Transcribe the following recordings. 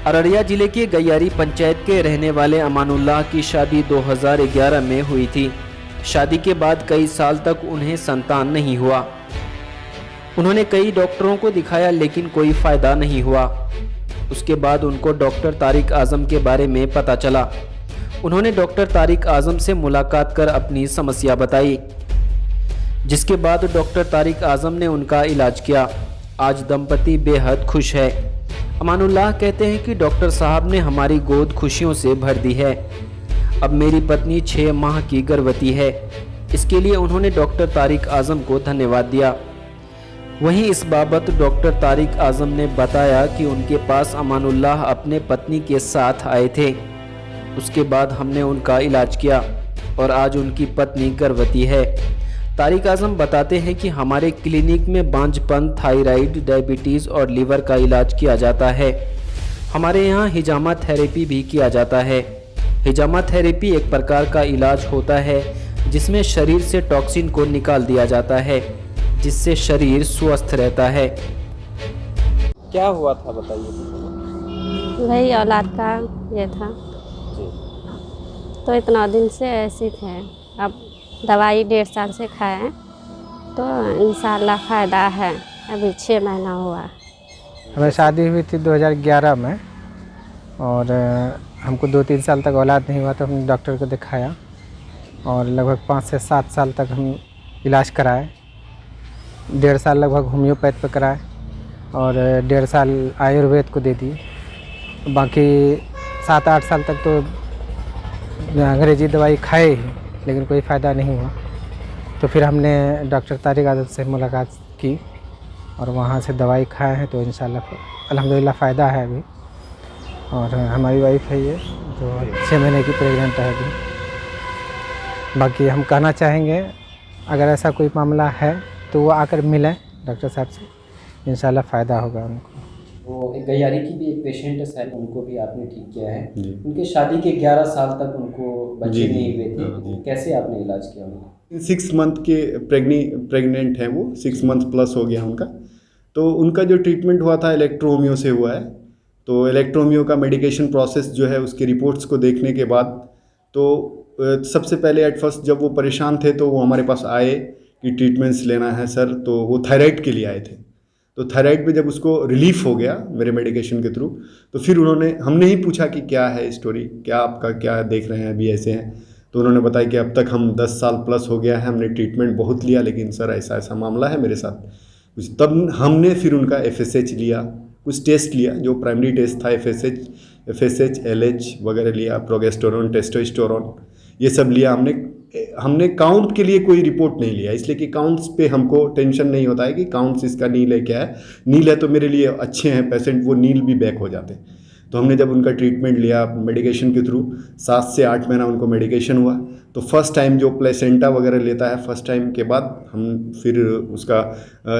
अररिया जिले के गैयारी पंचायत के रहने वाले अमानुल्लाह की शादी 2011 में हुई थी। शादी के बाद कई साल तक उन्हें संतान नहीं हुआ। उन्होंने कई डॉक्टरों को दिखाया लेकिन कोई फायदा नहीं हुआ। उसके बाद उनको डॉक्टर तारिक आजम के बारे में पता चला। उन्होंने डॉक्टर तारिक आजम से मुलाकात कर अपनी समस्या बताई, जिसके बाद डॉक्टर तारिक आजम ने उनका इलाज किया। आज दंपति बेहद खुश है। अमानुल्लाह कहते हैं कि डॉक्टर साहब ने हमारी गोद खुशियों से भर दी है। अब मेरी पत्नी 6 माह की गर्भवती है। इसके लिए उन्होंने डॉक्टर तारिक आजम को धन्यवाद दिया। वहीं इस बाबत डॉक्टर तारिक आजम ने बताया कि उनके पास अमानुल्लाह अपने पत्नी के साथ आए थे। उसके बाद हमने उनका इलाज किया और आज उनकी पत्नी गर्भवती है। तारिक आजम बताते हैं कि हमारे क्लिनिक में बांझपन, थायराइड, डायबिटीज़ और लीवर का इलाज किया जाता है। हमारे यहाँ हिजामा थेरेपी भी किया जाता है। हिजामा थेरेपी एक प्रकार का इलाज होता है जिसमें शरीर से टॉक्सिन को निकाल दिया जाता है, जिससे शरीर स्वस्थ रहता है। क्या हुआ था बताइए। वही औलाद का ये था तो इतना दिन से ऐसे थे। अब दवाई 1.5 साल से खाएं तो इंशाल्लाह फ़ायदा है। अभी 6 महीना हुआ। हमें शादी हुई थी 2011 में और हमको 2-3 साल तक औलाद नहीं हुआ तो हमने डॉक्टर को दिखाया और लगभग 5 से 7 साल तक हम इलाज कराए। 1.5 साल लगभग होम्योपैथ पे कराए और 1.5 साल आयुर्वेद को दे दिए। बाकी 7-8 साल तक तो अंग्रेजी दवाई खाए ही, लेकिन कोई फ़ायदा नहीं हुआ। तो फिर हमने डॉक्टर तारिक आजम से मुलाकात की और वहाँ से दवाई खाए हैं तो इंशाल्लाह अल्हम्दुलिल्लाह फ़ायदा है अभी। और हमारी वाइफ है ये जो 6 महीने की प्रेग्नेंट है अभी। बाकी हम कहना चाहेंगे अगर ऐसा कोई मामला है तो वो आकर मिलें डॉक्टर साहब से, इंशाल्लाह फ़ायदा होगा उनको। वो एक गैयारी की भी एक पेशेंट है शायद, उनको भी आपने ठीक किया है। उनके शादी के 11 साल तक उनको बच्चे नहीं हुए थे। कैसे आपने इलाज किया उनका? 6 मंथ के प्रेग्नेंट हैं वो, 6 मंथ प्लस हो गया उनका। तो उनका जो ट्रीटमेंट हुआ था इलेक्ट्रोहोमियो से हुआ है। तो इलेक्ट्रोहोमियो का मेडिकेशन प्रोसेस जो है उसके रिपोर्ट्स को देखने के बाद तो सबसे पहले एट फर्स्ट जब वो परेशान थे तो वो हमारे पास आए कि ट्रीटमेंट्स लेना है सर। तो वो थायराइड के लिए आए थे। तो थायराइड पे जब उसको रिलीफ हो गया मेरे मेडिकेशन के थ्रू तो फिर हमने ही पूछा कि क्या है स्टोरी, क्या आपका क्या देख रहे हैं अभी ऐसे हैं। तो उन्होंने बताया कि अब तक हम 10 साल प्लस हो गया है, हमने ट्रीटमेंट बहुत लिया लेकिन सर ऐसा ऐसा मामला है मेरे साथ। तब हमने फिर उनका FSH लिया, कुछ टेस्ट लिया जो प्राइमरी टेस्ट था FSH, LH वगैरह लिया, प्रोगेस्टेरोन, टेस्टोस्टेरोन ये सब लिया हमने काउंट के लिए कोई रिपोर्ट नहीं लिया, इसलिए कि काउंट्स पे हमको टेंशन नहीं होता है कि काउंट्स इसका नील है क्या है। नील है तो मेरे लिए अच्छे हैं पेशेंट, वो नील भी बैक हो जाते हैं। तो हमने जब उनका ट्रीटमेंट लिया मेडिकेशन के थ्रू 7 से 8 महीना उनको मेडिकेशन हुआ। तो फर्स्ट टाइम जो प्लेसेंटा वगैरह लेता है फर्स्ट टाइम के बाद हम फिर उसका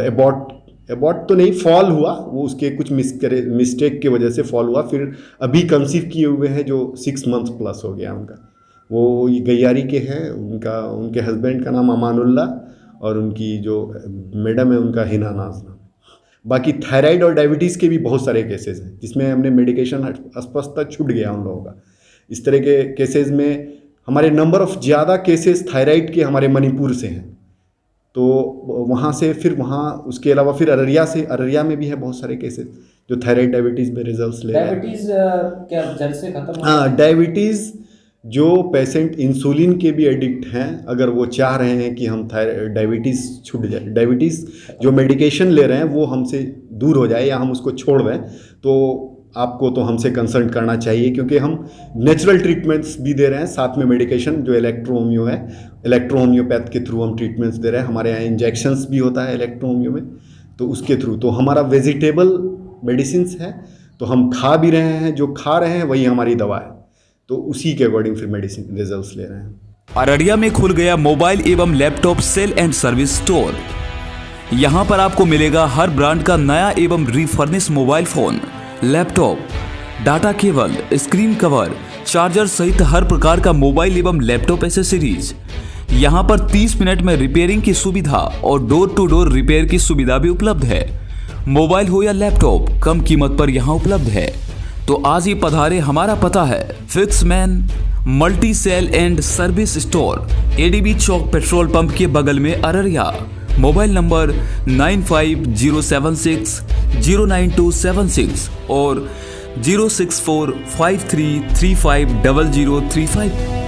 एबॉर्ट तो नहीं फॉल हुआ, वो उसके कुछ मिस्टेक की वजह से फॉल हुआ। फिर अभी कंसीव किए हुए हैं जो 6 मंथ प्लस हो गया उनका। वो गैयारी के हैं, उनके हस्बैंड का नाम अमानुल्लाह और उनकी जो मैडम है उनका हिना नाज नाम। बाकी थायराइड और डायबिटीज़ के भी बहुत सारे केसेस हैं जिसमें हमने मेडिकेशन स्पष्टता छूट गया उन लोगों का। इस तरह के केसेस में हमारे नंबर ऑफ़ ज़्यादा केसेस थायराइड के हमारे मणिपुर से हैं। तो वहाँ से फिर उसके अलावा फिर अररिया में भी है बहुत सारे केसेस जो थायराइड डायबिटीज़ में रिजल्ट्स ले रहे हैं। डायबिटीज़ क्या जड़ से खत्म? हाँ, डायबिटीज़ जो पेशेंट इंसुलिन के भी एडिक्ट हैं, अगर वो चाह रहे हैं कि हम डायबिटीज़ छूट जाए, डायबिटीज़ जो मेडिकेशन ले रहे हैं वो हमसे दूर हो जाए या हम उसको छोड़ दें, तो आपको तो हमसे कंसल्ट करना चाहिए क्योंकि हम नेचुरल ट्रीटमेंट्स भी दे रहे हैं साथ में मेडिकेशन जो इलेक्ट्रोहोमियो है, इलेक्ट्रोहोमियोपैथ के थ्रू हम ट्रीटमेंट्स दे रहे हैं। हमारे यहाँ इंजेक्शंस भी होता है इलेक्ट्रोहोमियो में, तो उसके थ्रू तो हमारा वेजिटेबल मेडिसिन्स है तो हम खा भी रहे हैं, जो खा रहे हैं वही हमारी दवा है, तो उसी के अकॉर्डिंग फिर मेडिसिन रिजल्ट्स ले रहे हैं। अररिया में खुल गया मोबाइल एवं laptop sale and service store. यहां पर आपको मिलेगा हर ब्रांड का नया एवं refurbish mobile phone, laptop, data cable, screen cover, charger सहित हर प्रकार का मोबाइल एवं लैपटॉप एसेसरीज। यहां पर 30 मिनट में रिपेयरिंग की सुविधा और डोर टू डोर रिपेयर की सुविधा भी उपलब्ध है। मोबाइल हो या लैपटॉप, कम कीमत पर यहां उपलब्ध है। तो आज ही पधारे। हमारा पता है Fixman multi sale and service store, ADB चौक पेट्रोल पंप के बगल में, अररिया। मोबाइल नंबर 95060927 और 06453350035।